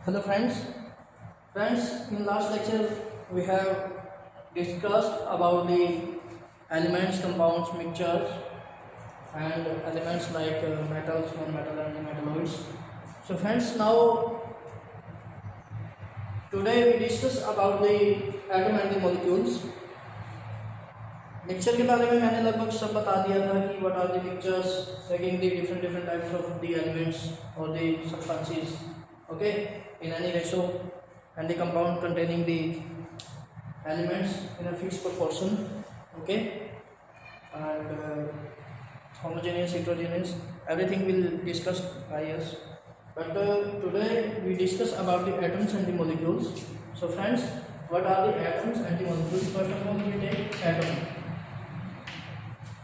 Hello friends. In last lecture we have discussed about the elements, compounds, mixtures and elements like metals, non-metal and metalloids. So friends, now today we discuss about the atom and the molecules. Mixture के बारे में मैंने लगभग सब बता दिया था कि what are the mixtures, taking the different types of the elements or the substances, okay, in any ratio, and the compound containing the elements in a fixed proportion, okay, and homogeneous, heterogeneous, everything will discuss by us. But today we discuss about the atoms and the molecules. So friends, what are the atoms and the molecules? First of all we take atom.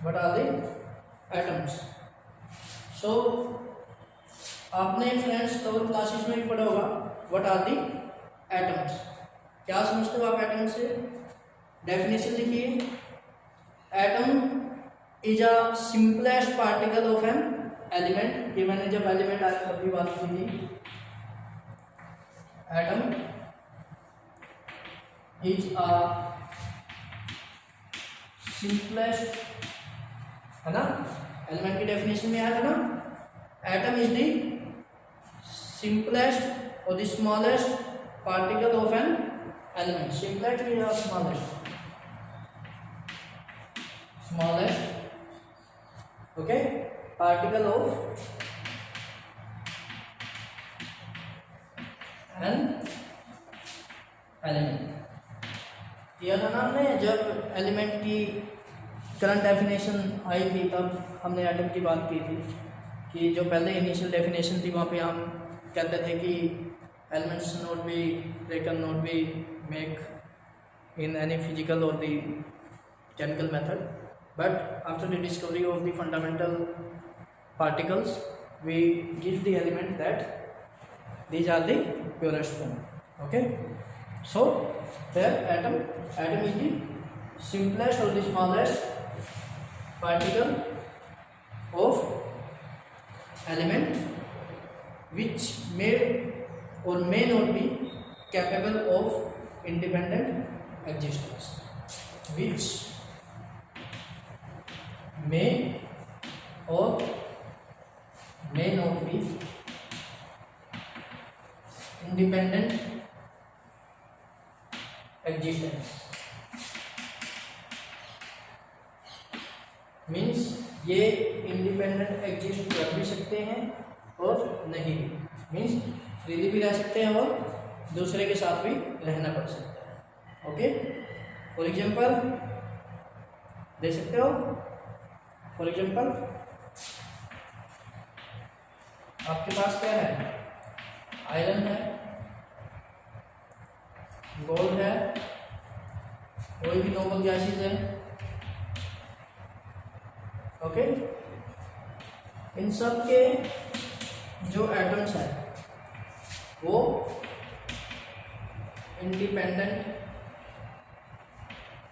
What are the atoms? So आपने friends lower classes में भी पढ़ा होगा what are the atoms. क्या समझते हो आप atom से? डेफिनेशन लिखिए. Atom is a simplest particle of an element. ये मैंने जब एलिमेंट आज तब भी बात की थी. एटम इज अ सिंपलेस्ट, है ना, एलिमेंट की डेफिनेशन में आया था ना. Atom is the simplest or the smallest particle of an element. Simplest is smallest, okay, particle of an element. किया था ना हमने जब एलिमेंट की करंट डेफिनेशन आई थी तब हमने एटम की बात की थी कि जो पहले इनिशियल डेफिनेशन थी वहाँ पे हम कहते थे कि elements not be, they can not be make in any physical or the chemical method, but after the discovery of the fundamental particles we give the element that these are the purest form. Okay, so there atom is the simplest or the smallest particle of element which may or may not be capable of independent existence, which may or may not be independent existence. Means ये independent exist कर भी सकते हैं और नहीं भी. Means freely भी रह सकते हैं और दूसरे के साथ भी रहना पड़ सकता है. ओके, फॉर एग्जांपल दे सकते हो. फॉर एग्जांपल आपके पास क्या है? आयरन है, गोल्ड है, कोई भी नॉर्मल गैसेज है. ओके, इन सब के जो एटम्स हैं वो इंडिपेंडेंट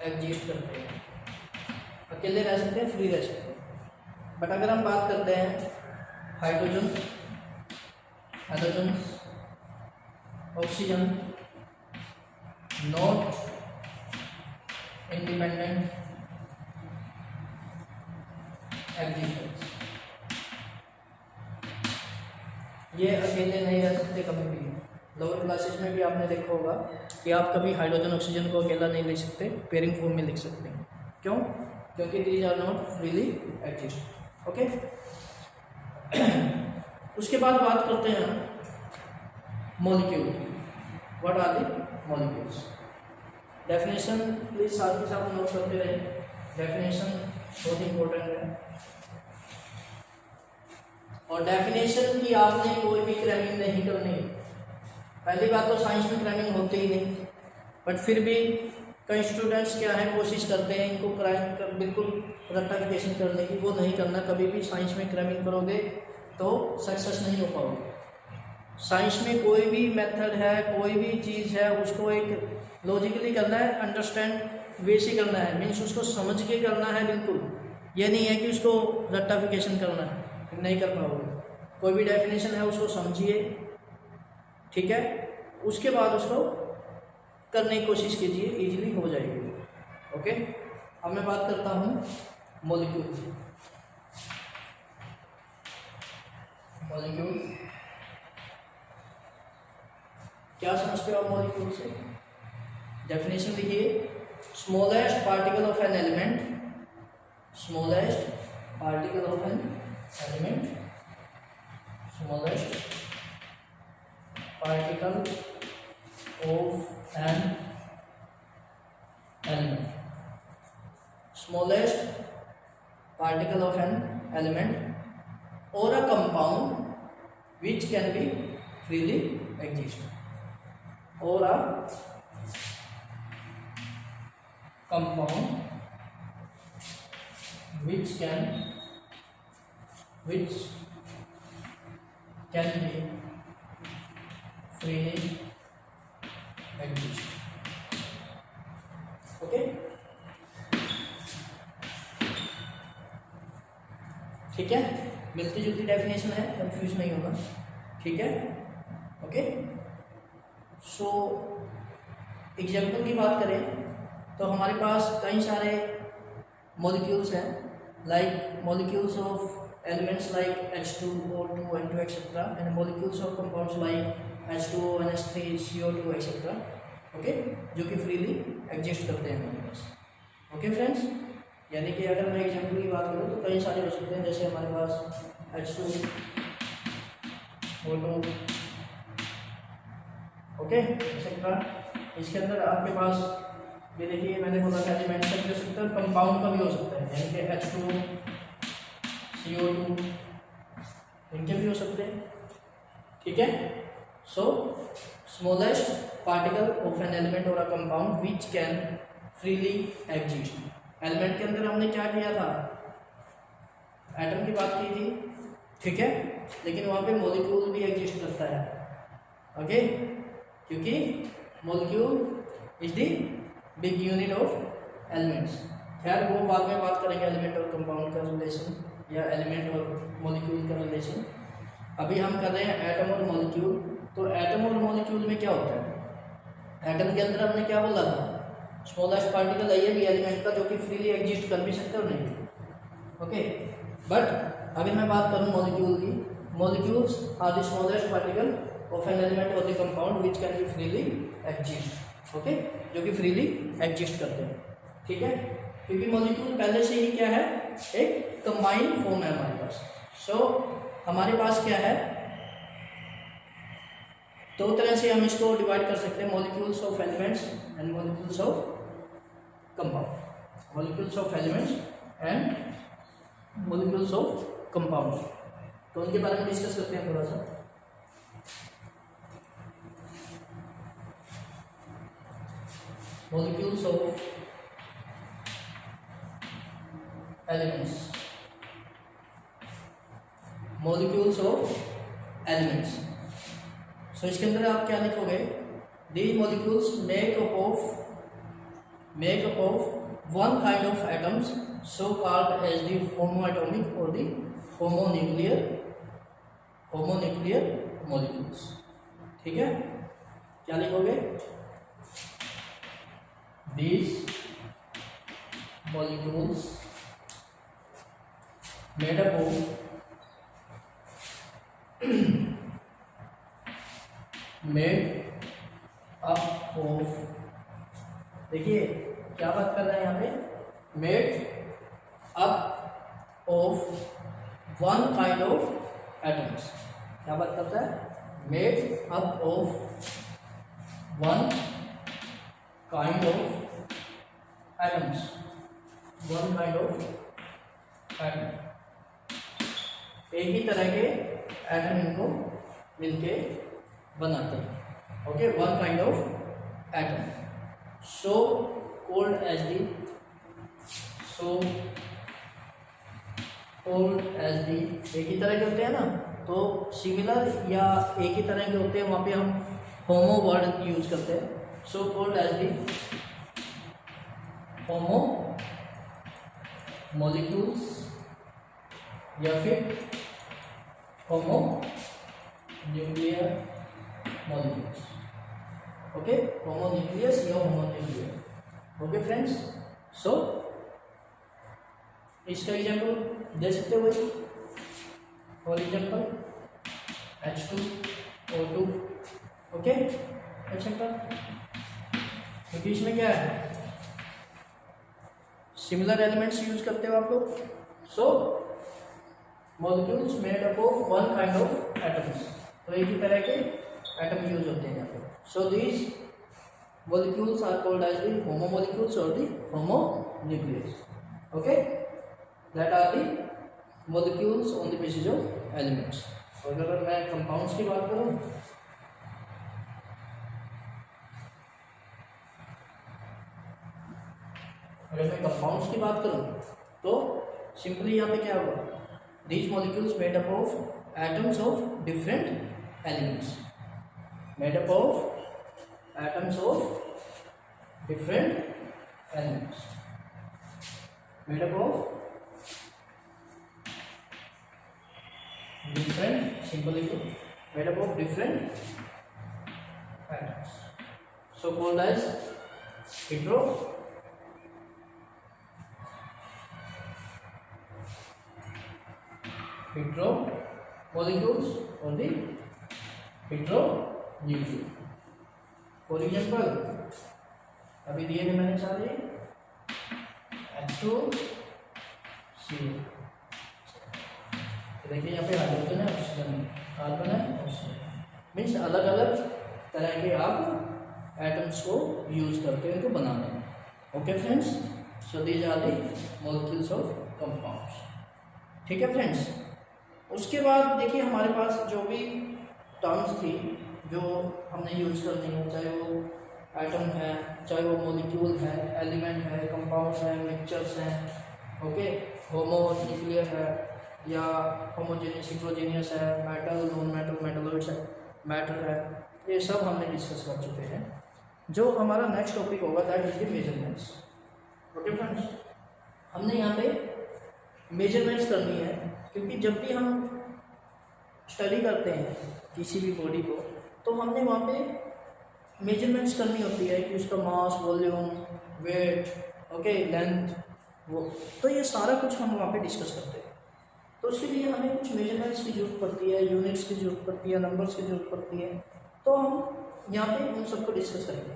एग्जिस्ट करते हैं, अकेले रह सकते हैं, फ्री रह सकते हैं. बट अगर हम बात करते हैं hydrogen, hydrogen, oxygen, not independent existence, ये अकेले नहीं रह सकते कभी भी. लोअर क्लासेस में भी आपने देखा होगा कि आप कभी हाइड्रोजन ऑक्सीजन को अकेला नहीं लिख सकते, पेयरिंग फॉर्म में लिख सकते हैं. क्यों? क्योंकि these are not freely exist. Okay, उसके बाद बात करते हैं molecule. What are the molecules? Definition please साथ ही साथ नोट करते रहे. डेफिनेशन बहुत इंपॉर्टेंट है और डेफिनेशन की आपने कोई भी क्रैमिंग नहीं करनी. पहली बात तो साइंस में क्रैमिंग होती ही नहीं, बट फिर भी कई स्टूडेंट्स क्या है कोशिश करते हैं इनको क्रैम कर बिल्कुल रेक्टिफिकेशन करने की. वो नहीं करना. कभी भी साइंस में क्रैमिंग करोगे तो सक्सेस नहीं हो पाओगे. साइंस में कोई भी मेथड है, कोई भी चीज़ है, उसको एक लॉजिकली करना है, अंडरस्टैंड वे से करना है. मीन्स उसको समझ के करना है. बिल्कुल ये नहीं है कि उसको रेक्टिफिकेशन करना है, नहीं कर पाओगे. कोई भी डेफिनेशन है उसको समझिए, ठीक है, उसके बाद उसको करने की कोशिश कीजिए, इजीली हो जाएगी। ओके, अब मैं बात करता हूँ मॉलिक्यूल। मॉलिक्यूल क्या समझते हो आप मॉलिक्यूल से? डेफिनेशन लिखिए, smallest particle of an element, smallest particle of an element, smallest particle of an element, smallest particle of an element or a compound which can be freely exist, or a compound which can be freely exist. Okay, ठीक है, मिलती जुलती definition है, confuse नहीं होगा, ठीक है। Okay, so example की बात करें तो हमारे पास कई सारे मॉलिक्यूल्स हैं, like molecules of elements like H2O, N2 etcetera, and molecules of compounds like H2O, NH3, CO2 etcetera, okay, जो कि फ्रीली एग्जिस्ट करते हैं हमारे पास। ओके फ्रेंड्स, यानी कि अगर मैं एग्जाम्पल की बात करूँ तो कई सारे हो सकते हैं, जैसे हमारे पास H2O2, ओके एक्सेट्रा। इसके अंदर आपके पास ये देखिए, मैंने बोला था एलिमेंट्स हो सकता है, कंपाउंड का भी हो सकता है, यानी कि H2O, CO2, इनके भी हो सकते हैं, ठीक है। So smallest particle of an element or a compound which can freely exist. Element के अंदर हमने क्या किया था, एटम की बात की थी, ठीक है, लेकिन वहाँ पे मॉलिक्यूल भी एग्जिस्ट करता है, ओके, क्योंकि molecule is the big unit of elements. खैर वो बाद में बात करेंगे, एलिमेंट और कंपाउंड का रिलेशन या एलिमेंट और मॉलिक्यूल का रिलेशन। अभी हम कर रहे हैं एटम और मॉलिक्यूल। तो एटम और मॉलिक्यूल में क्या होता है, एटम के अंदर हमने क्या बोला था, स्मॉलेस्ट पार्टिकल है ये भी एलिमेंट का, जो कि फ्रीली एग्जिस्ट कर भी सकते हो नहीं, ओके। बट अभी मैं बात करूँ मॉलिक्यूल की, molecules are the smallest particle of an element or the compound which can be freely exist, okay, जो कि फ्रीली एग्जिस्ट करते हैं, ठीक है, क्योंकि मॉलिक्यूल पहले से ही क्या है, एक कंबाइंड फॉर्म है हमारे पास। सो हमारे पास क्या है, दो तरह से हम इसको डिवाइड कर सकते हैं, molecules of elements and molecules of compound, molecules of elements and molecules of compound. तो उनके बारे में डिस्कस करते हैं थोड़ा सा। molecules of elements, molecules of elements। सो इसके अंदर आप क्या लिखोगे, these molecules make up of one kind of atoms so called as the homoatomic or the homonuclear molecules, ठीक है। क्या लिखोगे, these molecules made up of देखिए क्या बात कर रहे हैं यहाँ पे, made up of one kind of atoms. क्या बात करता है, made up of one kind of atoms, one kind of atom, एक ही तरह के एटम इनको मिलके बनाते हैं, okay, one kind of atom, so called as the एक ही तरह के होते हैं ना, तो सिमिलर या एक ही तरह के होते हैं, वहाँ पे हम होमो वर्ड यूज करते हैं, so called as the homo molecules या फिर homonuclear molecules. Okay, homonucleus या homonuclear. Okay friends, so इसका एग्जाम्पल दे सकते हो for example H2O2. Okay etcetera. क्योंकि इसमें क्या है, सिमिलर एलिमेंट्स यूज करते हो आप लोग. So molecules made up of one kind of atoms, तो एक ही तरह के एटम यूज होते हैं यहाँ पे. So these molecules are called as the homomolecules or the homonucleus. Okay, that are the molecules on the basis of elements. और अगर मैं compounds की बात करूँ, तो सिंपली यहाँ पे क्या होगा, these molecules made up of atoms of different elements, made up of atoms of different elements, made up of different, simply made up of different atoms, so called as hetero molecules or the heteronuclear. For example अभी दिए थे मैंने सारे H2CO. देखिए यहाँ पे hydrogen है, oxygen है, कार्बन है, ऑक्सीजन. मीन्स अलग अलग तरह के आप एटम्स को यूज करते हैं तो बनाने में. Okay friends, so these are the molecules of compounds. ठीक है फ्रेंड्स. उसके बाद देखिए हमारे पास जो भी टर्म्स थी जो हमने यूज करनी है, चाहे वो एटम है, चाहे वो मॉलिक्यूल है, एलिमेंट है, कंपाउंड है, मिक्सचर्स हैं. ओके, होमोन्यूक्लियर है या होमोजेनियस, हेटेरोजेनियस है, मेटल, नॉन मेटल, मेटलॉइड्स है, मैटर है, ये सब हमने डिस्कस कर चुके हैं. जो हमारा नेक्स्ट टॉपिक होगा that is the measurements. Okay friends, हमने यहाँ पे मेजरमेंट्स करनी है क्योंकि जब भी हम स्टडी करते हैं किसी भी बॉडी को तो हमने वहाँ पे मेजरमेंट्स करनी होती है कि उसका मास, वॉल्यूम, वेट, ओके, लेंथ, वो, तो ये सारा कुछ हम वहाँ पे डिस्कस करते हैं. तो उसके लिए हमें कुछ मेजरमेंट्स की जरूरत पड़ती है, यूनिट्स की जरूरत पड़ती है, नंबर्स की जरूरत पड़ती है. तो हम यहाँ पे उन सबको डिस्कस करेंगे.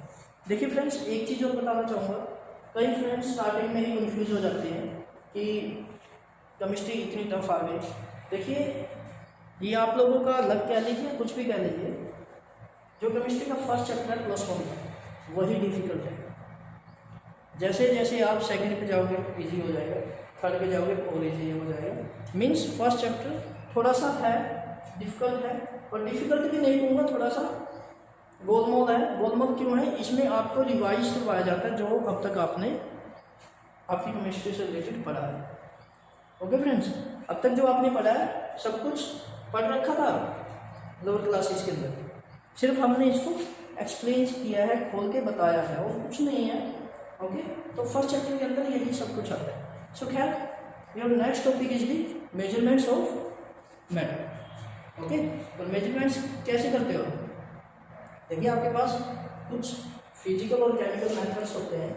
देखिए फ्रेंड्स, एक चीज़ और बताना चाहूँगा. कई फ्रेंड्स स्टार्टिंग में ही कन्फ्यूज हो जाते हैं कि केमिस्ट्री इतनी टफ आ गई. देखिए ये आप लोगों का लग कह लीजिए, कुछ भी कह लीजिए, जो केमिस्ट्री का फर्स्ट चैप्टर है +1 वही डिफिकल्ट है. जैसे जैसे आप सेकंड पे जाओगे इजी हो जाएगा, थर्ड पे जाओगे और इजी हो जाएगा. मीन्स फर्स्ट चैप्टर थोड़ा सा है, डिफिकल्ट है, और डिफिकल्ट भी नहीं कहूँगा, थोड़ा सा गोलमोल है. गोलमोल क्यों है? इसमें आपको रिवाइज करवाया जाता है जो अब तक आपने आपकी केमिस्ट्री से रिलेटेड पढ़ा है. ओके फ्रेंड्स, अब तक जो आपने पढ़ा है सब कुछ पढ़ रखा था लोअर क्लासेस के अंदर, सिर्फ हमने इसको एक्सप्लेन किया है, खोल के बताया है, और कुछ नहीं है. ओके, तो फर्स्ट चैप्टर के अंदर यही सब कुछ आता है. सो खैर, your next topic is the measurements of matter. Okay, तो मेजरमेंट्स कैसे करते हो? देखिए आपके पास कुछ फिजिकल और केमिकल मेथड्स होते हैं.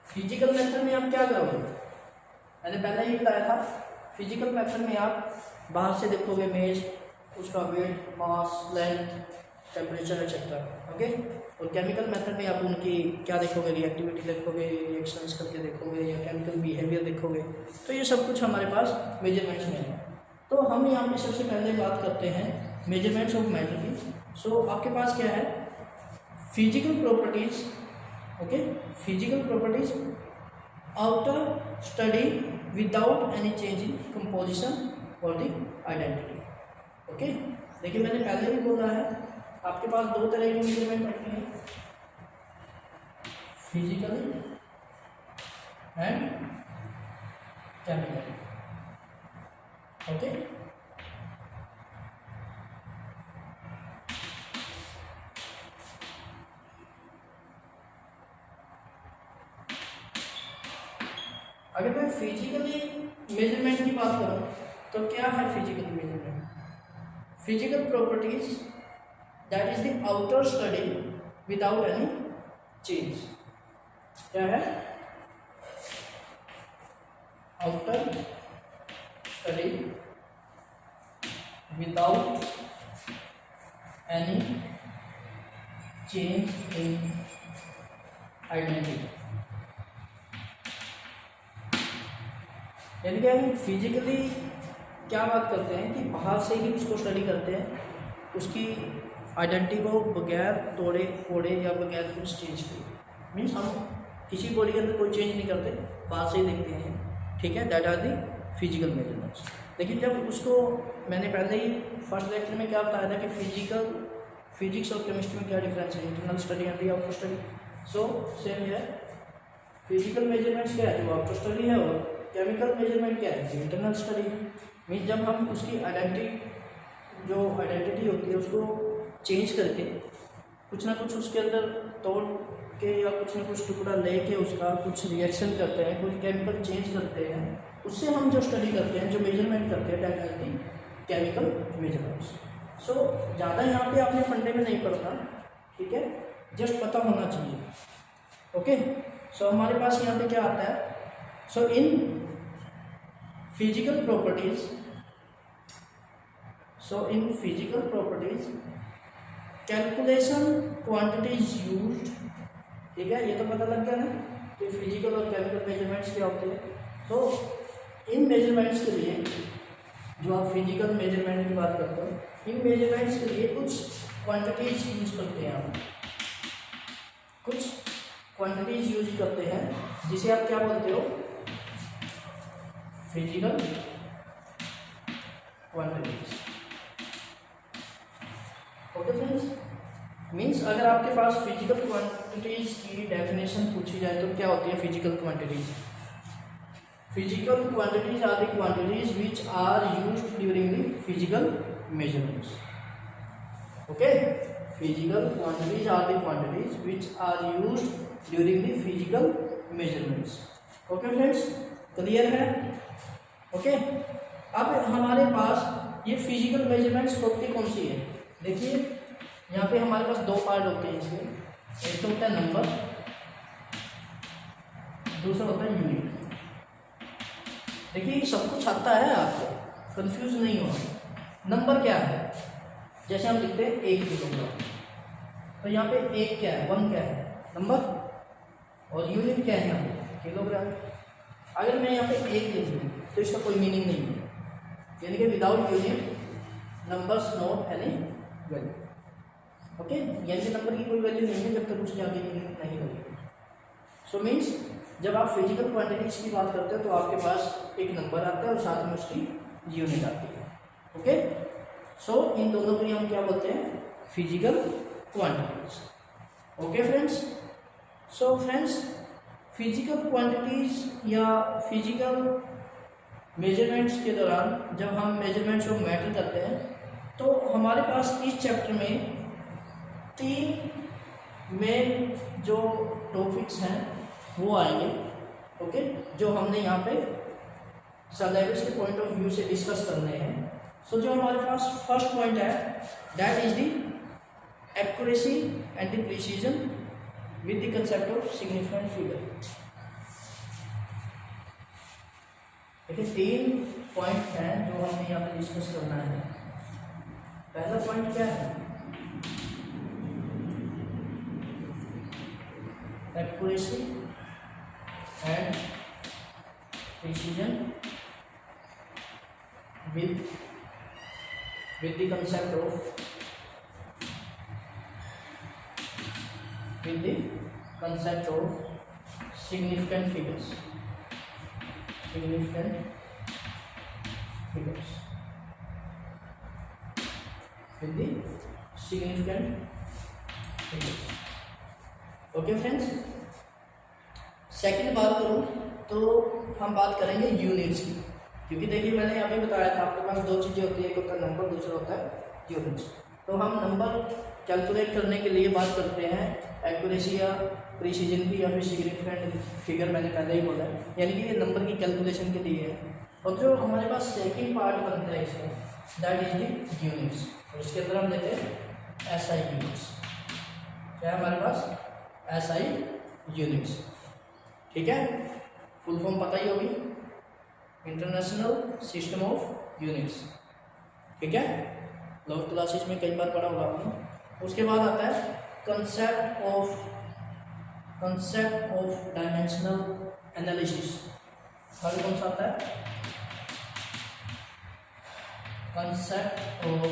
फिजिकल मेथड में आप क्या करोगे? मैंने पहले ही बताया था, फिजिकल मेथड में आप बाहर से देखोगे मेज, उसका वेट, मास, लेंथ, टेम्परेचर एक्सेट्रा. ओके, और केमिकल मेथड में आप उनकी क्या देखोगे? रिएक्टिविटी देखोगे, रिएक्शंस करके देखोगे, या केमिकल बिहेवियर देखोगे. तो ये सब कुछ हमारे पास मेजरमेंट्स में है. तो हम यहाँ पे सबसे पहले बात करते हैं मेजरमेंट्स ऑफ मैटर की. सो आपके पास क्या है? Physical properties. Okay, physical properties after study without any change in composition और द आइडेंटिटी. ओके, देखिए मैंने पहले भी बोला है आपके पास दो तरह की मेजरमेंट रखी है, फिजिकल एंड केमिकल. ओके, अगर मैं फिजिकली मेजरमेंट की बात करूं तो क्या है physical measurement? Physical properties that is the outer study without any change. क्या है? Outer study without any change in identity. यानी कि हम फिजिकली क्या बात करते हैं कि बाहर से ही उसको स्टडी करते हैं, उसकी आइडेंटिटी को बगैर तोड़े फोड़े या बगैर कुछ चेंज किए। मीन्स हम किसी बॉडी के अंदर कोई चेंज नहीं करते, बाहर से ही देखते हैं, ठीक है। That are the physical measurements. लेकिन जब उसको मैंने पहले ही फर्स्ट लेक्चर में क्या बताया था कि फिजिक्स और केमिस्ट्री में क्या डिफरेंस है, internal study and the outer study. So same है, फिजिकल मेजरमेंट्स क्या है जो आउटर स्टडी है, और केमिकल मेजरमेंट क्या है इंटरनल स्टडी है। मीन्स जब हम उसकी आइडेंटिटी होती है उसको चेंज करके कुछ ना कुछ उसके अंदर तोड़ के या कुछ ना कुछ टुकड़ा लेके उसका कुछ रिएक्शन करते हैं, कुछ केमिकल चेंज करते हैं, उससे हम जो स्टडी करते हैं, जो मेजरमेंट करते हैं, that is the chemical measurements. So ज़्यादा यहाँ पे आपने फंडे में नहीं पढ़ना, ठीक है, जस्ट पता होना चाहिए। ओके, सो हमारे पास यहाँ पे क्या आता है? So in physical properties calculation quantities used, ठीक है, ये तो पता लग गया ना कि फिजिकल और केमिकल मेजरमेंट्स क्या होते हैं। तो इन मेजरमेंट्स के लिए, जो आप फिजिकल मेजरमेंट की बात करते हो, इन मेजरमेंट्स के लिए कुछ क्वांटिटीज यूज करते हैं, हम कुछ क्वांटिटीज यूज करते हैं जिसे आप क्या बोलते हो? Physical quantities. Okay friends, means अगर आपके पास फिजिकल क्वांटिटीज की डेफिनेशन पूछी जाए तो क्या होती है physical quantities? Physical quantities are the quantities which are used during the physical measurements. Okay, physical quantities are the quantities which are used during the physical measurements. Okay friends, clear है? Okay, अब हमारे पास ये physical measurements होती कौन सी है? देखिए यहाँ पे हमारे पास दो पार्ट होते हैं इसके, एक तो होता है नंबर, दूसरा होता है यूनिट। देखिए सब कुछ आता है, आपको कंफ्यूज नहीं होना। नंबर क्या है? जैसे हम लिखते हैं 1 किलोग्राम, तो यहाँ पे 1 क्या है, 1 क्या है, नंबर, और यूनिट क्या है यहाँ पे, किलोग्राम। अगर मैं यहाँ पे 1 लिख दूँ तो इसका कोई मीनिंग नहीं है, यानी कि without unit numbers not any value. Okay, यानी कि नंबर की कोई वैल्यू नहीं है जब तक उसकी आगे यूनिट नहीं लगेगी। सो मीन्स जब आप फिजिकल क्वांटिटीज की बात करते हो तो आपके पास एक नंबर आता है और साथ में उसकी यूनिट आती है। ओके, सो इन दोनों को हम क्या बोलते हैं? Physical quantities. Okay friends, so friends physical quantities या फिजिकल मेजरमेंट्स के दौरान जब हम मेजरमेंट्स को मैटर करते हैं तो हमारे पास इस चैप्टर में 3 मेन जो टॉपिक्स हैं वो आएंगे। ओके, जो हमने यहाँ पे सिलेबस के पॉइंट ऑफ व्यू से डिस्कस करने हैं। सो जो हमारे पास फर्स्ट पॉइंट है that is the accuracy and the precision with the concept of significant figure. देखिए 3 पॉइंट हैं जो हमने यहाँ पे डिस्कस करना है। पहला पॉइंट क्या है? Accuracy and precision with the concept of significant figures with the significant figures। Okay friends, second बात करूँ तो हम बात करेंगे यूनिट्स की, क्योंकि देखिए मैंने अभी बताया था आपके पास 2 चीज़ें होती है, एक होता है नंबर, दूसरा होता है यूनिट्स। तो हम नंबर कैलकुलेट करने के लिए बात करते हैं एक्यूरेसी या प्रिसीजन की या फिर सिग्निफिकेंट फिगर, मैंने पहले ही बोला है, यानी कि ये नंबर की कैलकुलेशन के लिए है। और जो हमारे पास सेकंड पार्ट बनता है इसका दैट इज द यूनिट्स। और इसके अंदर हम लेते हैं SI यूनिट्स। क्या है हमारे पास? SI units. ठीक है, फुल फॉर्म पता ही होगी, इंटरनेशनल सिस्टम ऑफ यूनिट्स। ठीक है, लोअर क्लासेस में कई बार पढ़ा होगा आपने। उसके बाद आता है कंसेप्ट ऑफ डायमेंशनल एनालिसिस। आगे कौन सा आता है? Concept of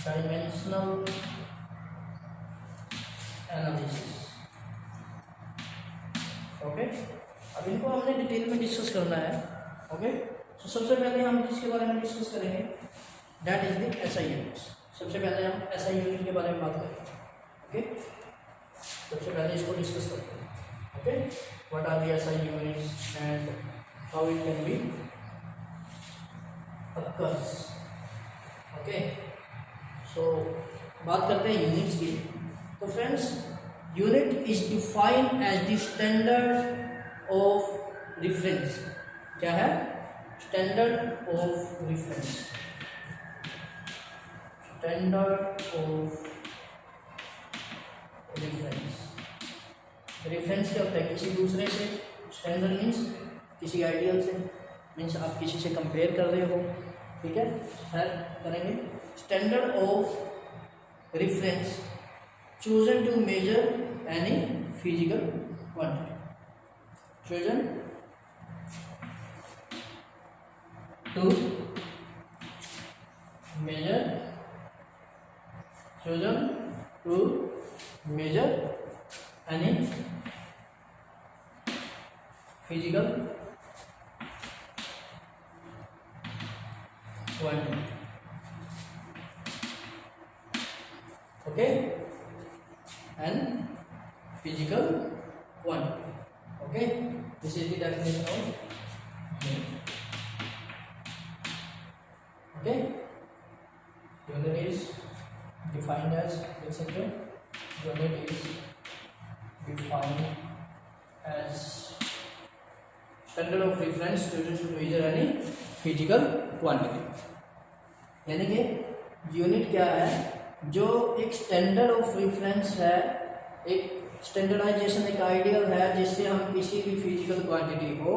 dimensional analysis. Okay, अब इनको हमने डिटेल में डिस्कस करना है। ओके, तो सबसे पहले हम जिसके बारे में डिस्कस करेंगे that is the SI units. सबसे पहले हम SI यूनिट के बारे में बात करेंगे। ओके, सबसे पहले इसको डिस्कस करते हैं। Okay, what are the SI units and how it can be occurs. Okay, so बात करते हैं यूनिट्स की। तो friends, unit is defined as the standard of reference. क्या है? Standard of reference. Standard of reference. Reference क्या होता है? किसी दूसरे से। स्टैंडर्ड मीन्स किसी आइडियल से, मीन्स आप किसी से कंपेयर कर रहे हो। ठीक है, फिर करेंगे standard of reference chosen to measure any physical quantity. Chosen to measure any physical quantity. Okay, and physical quantity. Okay, this is the definition of unit. Okay, unit is defined as, etc. Unit is defined as standard of reference chosen to measure any physical quantity. यानी कि unit क्या है? जो एक standard of reference है, एक standardisation, एक ideal है जिससे हम किसी भी फिजिकल क्वांटिटी को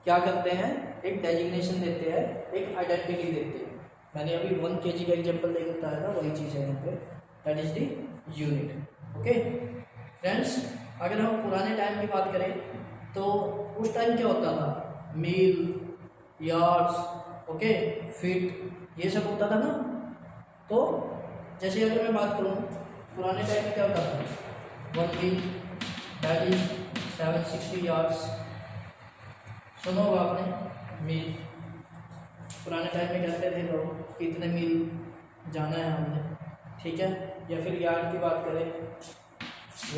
क्या करते हैं? एक डेजिग्नेशन देते हैं, एक आइडेंटिटी देते हैं। मैंने अभी 1 kg का एग्जांपल लेकर बताया था, वही चीज़ है यहाँ पे, that is the unit. Okay friends, अगर हम पुराने टाइम की बात करें तो उस टाइम क्या होता था? मील, यार्ड्स, ओके, फीट, ये सब होता था ना। तो जैसे अगर मैं बात करूँ पुराने टाइम में क्या होता था? 1 मील दैट इज 760 यार्ड्स। सुनो होगा आपने मील। पुराने टाइम में कहते थे लोग कि इतने मील जाना है हमने। ठीक है, या फिर यार्ड की बात करें,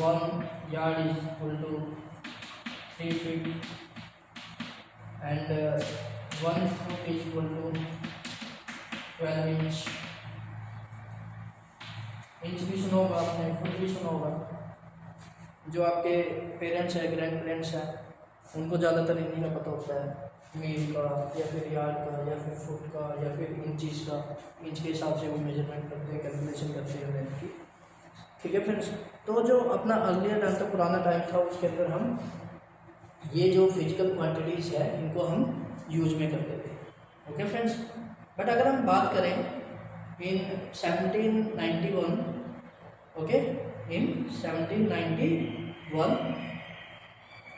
1 yard is equal to 3 feet and 1 foot is equal to 12 inch. Inch भी सुना होगा आपने, फुट भी सुना होगा। जो आपके पेरेंट्स हैं, ग्रैंड पेरेंट्स हैं, उनको ज़्यादातर हिंदी में पता होता है मील का या फिर यार्ड का या फिर फुट का या फिर इंचीज का। इंच के हिसाब से वो मेजरमेंट करते हैं, कैलकुलेशन करते हैं लेंथ की। ठीक है फ्रेंड्स, तो जो अपना अर्लियर टाइम था, पुराना टाइम था, उसके अंदर हम ये जो फिजिकल क्वांटिटीज़ है इनको हम यूज में करते थे। ओके फ्रेंड्स, बट अगर हम बात करें in 1791, ओके, in 1791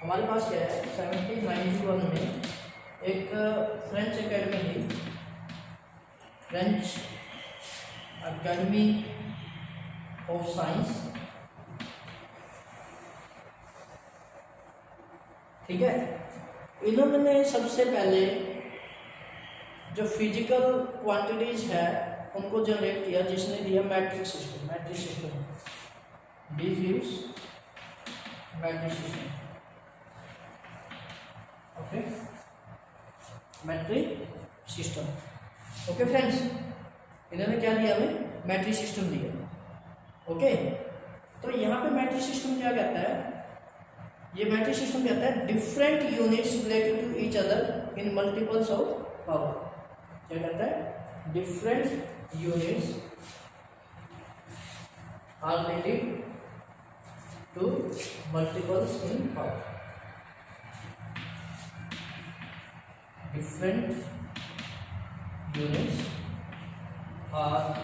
हमारे पास क्या है? 1791 में एक फ्रेंच एकेडमी थी, फ्रेंच एकेडमी ऑफ साइंस। ठीक है, इन्होंने सबसे पहले जो फिजिकल क्वांटिटीज है उनको जनरेट किया, जिसने दिया metric system. Metric system diffuse metric system. Okay, metric system. Okay friends, इन्होंने क्या दिया? हमें मैट्रिक सिस्टम दिया। ओके, तो यहाँ पे मैट्रिक सिस्टम क्या कहता है? ये मैट्रिक सिस्टम कहता है different units related to each other in multiples of power. क्या कहता है? different units are related to multiples in power. Different units are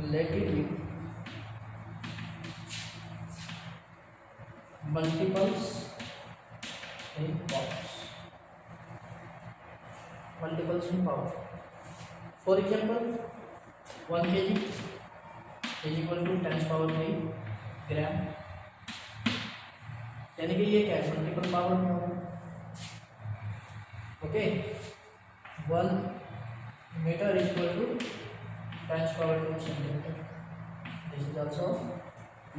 related with multiples in powers. Multiples in power. For example, 1 kg is equal to 10⁻³ ग्राम, यानी कि ये क्या है, multiple power में होगा. Okay, 1 metre is equal to 10⁻² centimetre. This is also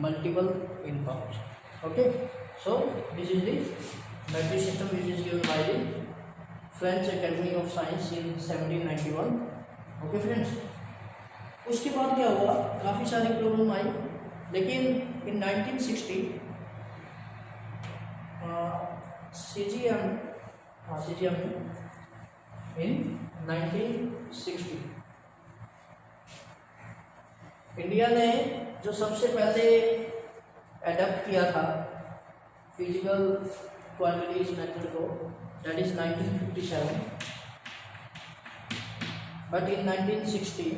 multiple in power. Okay, so this is the metric system which is given by the French Academy of Science in 1791. Okay friends, उसके बाद क्या हुआ, काफ़ी सारी problem आई, लेकिन in 1960 CGM in 1960 India ने जो सबसे पहले एडप्ट किया था फिजिकल क्वांटिटीज मेथड को, that is 1957. But in 1960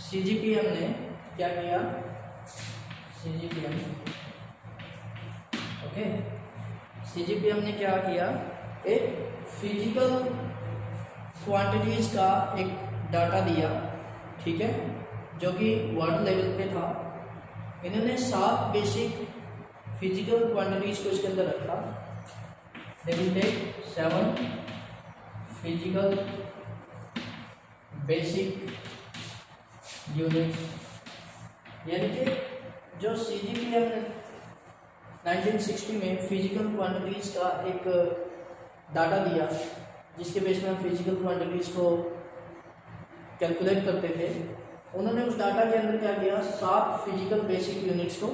CGPM ने क्या किया, CGPM ने क्या किया, एक फिजिकल क्वांटिटीज का एक डाटा दिया, ठीक है, जो कि वर्ल्ड लेवल पे था. इन्होंने 7 बेसिक फिजिकल क्वांटिटीज को इसके अंदर रखा. They will take 7 physical basic units, यानी कि जो CGPM ने 1960 में फिजिकल क्वांटिटीज का एक डाटा दिया, जिसके बेस में हम फिजिकल क्वांटिटीज को कैलकुलेट करते थे. उन्होंने उस डाटा के अंदर क्या किया, 7 फिजिकल बेसिक यूनिट्स को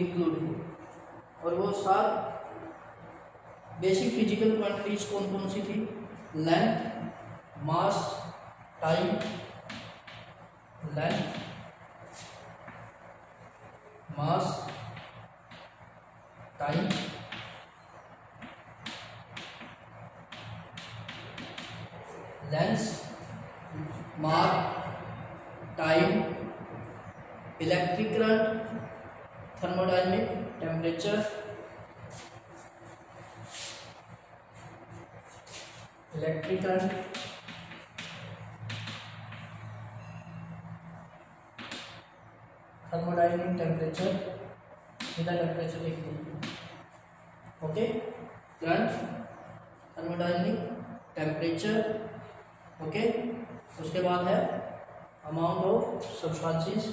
इंक्लूड किया. और वो 7 बेसिक फिजिकल क्वांटिटीज कौन कौन सी थी, length, mass, time, length, mass, time, lens, mass, time, electric current, thermodynamic, temperature, electric current, thermodynamic, temperature, सीधा टेम्परेचर लिख दीजिए. Okay, current, thermodynamic, temperature. Okay, उसके बाद है अमाउंट ऑफ सब्सटेंसेस,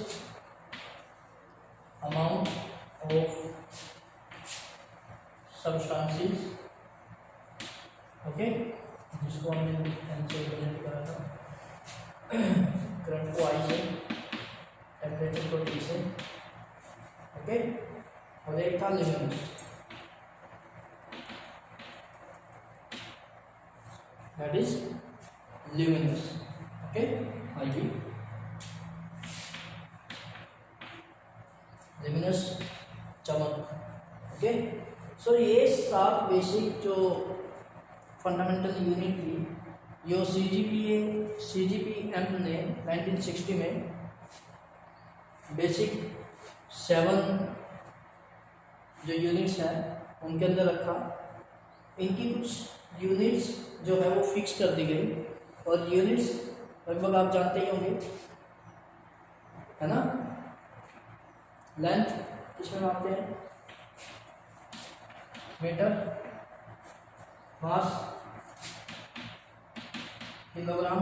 ओके, जिसको हमने एन से रिप्रेजेंट करा था. करंट को आई से, टेम्परेचर को टी से. ओके, और एक था luminous, that is luminous. Okay, IV luminous, चमक. ओके, सो ये 7 बेसिक जो फंडामेंटल यूनिट थी, जो CGPM ने 1960 में बेसिक 7 जो यूनिट्स हैं उनके अंदर रखा. इनकी कुछ यूनिट्स जो है वो फिक्स कर दी गई, और यूनिट्स लगभग आप जानते ही होंगे, है ना. लेंथ किसमें मापते हैं, metre, mass kilogram,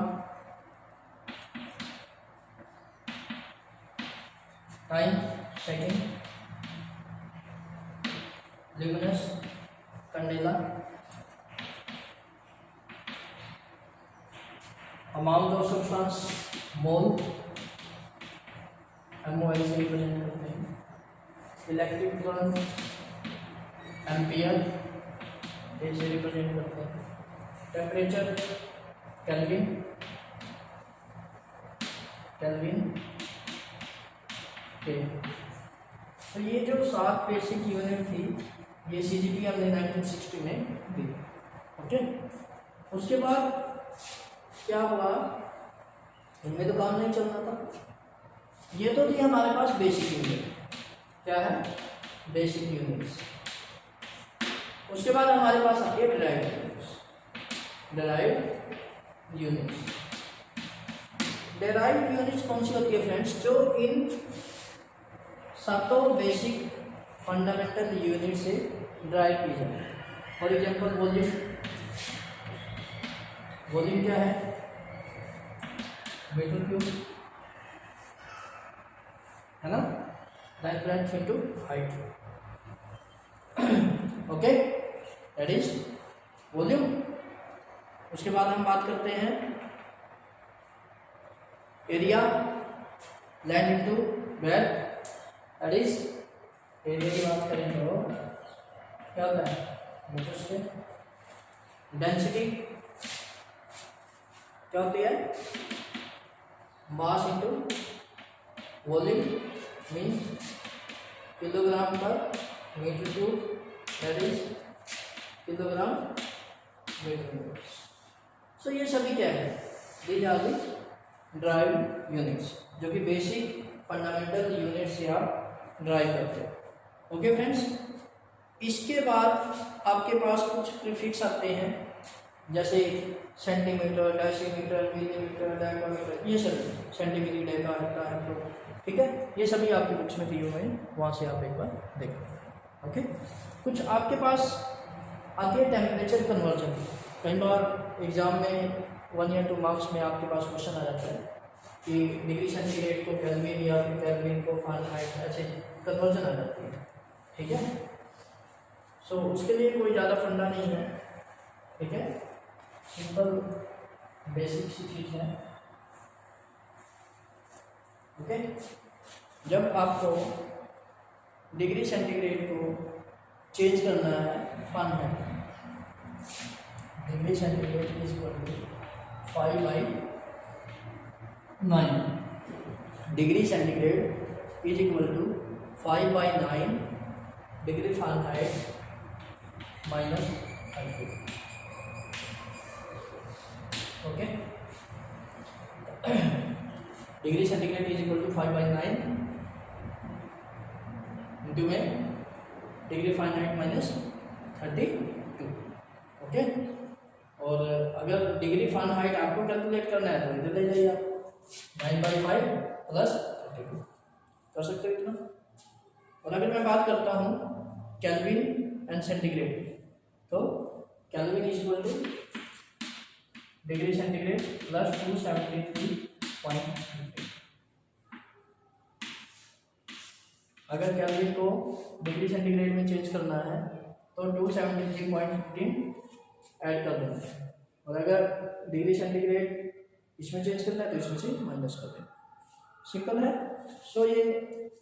time second, luminous candela, amount of substance mole, MOL से रिप्रेजेंट करते हैं. इलेक्ट्रिक करंट एम्पियर, ऐसे रिप्रेजेंट करते हैं। टेम्परेचर केल्विन, के। तो ये जो 7 बेसिक यूनिट थी, ये CGP हमने 1960 में दी। ओके, उसके बाद क्या हुआ, इनमें तो काम नहीं चल रहा था। ये तो थी हमारे पास बेसिक यूनिट, क्या है, बेसिक यूनिट्स। उसके बाद हमारे पास आती है डिराइव्ड यूनिट्स। डिराइव्ड यूनिट्स कौन सी होती है फ्रेंड्स, जो इन सातों बेसिक फंडामेंटल यूनिट से डिराइव की जाए। फॉर एग्जांपल वॉल्यूम क्या है, मीटर क्यूब, है ना, length into height. Okay, that is volume. उसके बाद हम बात करते हैं area, land into breadth, that is area की बात करें तो क्या होता है, मीटर से। डेंसिटी क्या होती है, mass into volume, means kilogram per metre cube, that is kilogram metre. So ये सभी क्या है, these are the drive units, जो कि बेसिक फंडामेंटल यूनिट से आप ड्राइव करते हो। ओके फ्रेंड्स, इसके बाद आपके पास कुछ प्रीफिक्स आते हैं, जैसे सेंटीमीटर, डेसीमीटर, मिलीमीटर, डेकामीटर, ये सब सेंटीमीटर, डेका, हेक्टा, हेक्टो, ठीक है, ये सभी आपकी बुक्स में दिए हुए हैं, वहाँ से आप एक बार देखें। ओके, कुछ आपके पास आती है टेम्परेचर कन्वर्जन। कई बार एग्जाम में 1 या 2 मार्क्स में आपके पास क्वेश्चन आ जाता है कि डिग्री सेंटीग्रेड को केल्विन या फिर केल्विन को फ़ारेनहाइट, ऐसे कन्वर्जन आ जाती है, ठीक है। सो उसके लिए कोई ज़्यादा फंडा नहीं है, ठीक है, सिंपल बेसिक सी चीज़ है। ओके, जब आपको डिग्री सेंटीग्रेड को चेंज करना है Fahrenheit, degree centigrade is equal to 5/9, degree centigrade is equal to 5/9 degree Fahrenheit minus 5। Okay, degree centigrade is equal to 5/9 into में डिग्री फ़ारेनहाइट माइनस 32। ओके, और अगर degree Fahrenheit आपको calculate करना है तो इधर ले जाइए आप, 9/5 प्लस 32 कर सकते हो इतना। और अगर मैं बात करता हूँ केल्विन एंड सेंटीग्रेड, तो kelvin is equal two degree centigrade plus 273.50। अगर केल्विन को डिग्री सेंटीग्रेड में चेंज करना है तो 273.15 ऐड कर देना है, और अगर डिग्री सेंटीग्रेड इसमें चेंज करना है तो इसमें से माइनस कर देना। सिंपल है। सो ये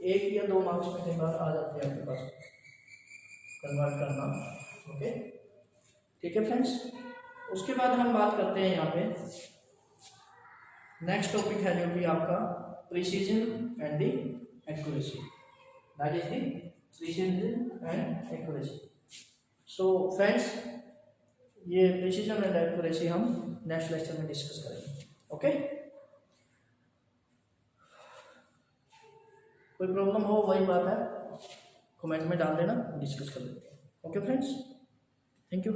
1 या 2 मार्क्स में कई बार आ जाते हैं आपके पास कन्वर्ट करना। ओके, ठीक है फ्रेंड्स। उसके बाद हम बात करते हैं यहाँ पे नेक्स्ट टॉपिक है जो कि आपका precision and the accuracy, that is the precision and accuracy. So friends, ये प्रिसीजन एंड एक्यूरेसी हम नेक्स्ट लेक्चर में डिस्कस करेंगे। ओके, कोई प्रॉब्लम हो वही बात है, कमेंट में डाल देना, डिस्कस कर लेते हैं। Okay friends, thank you.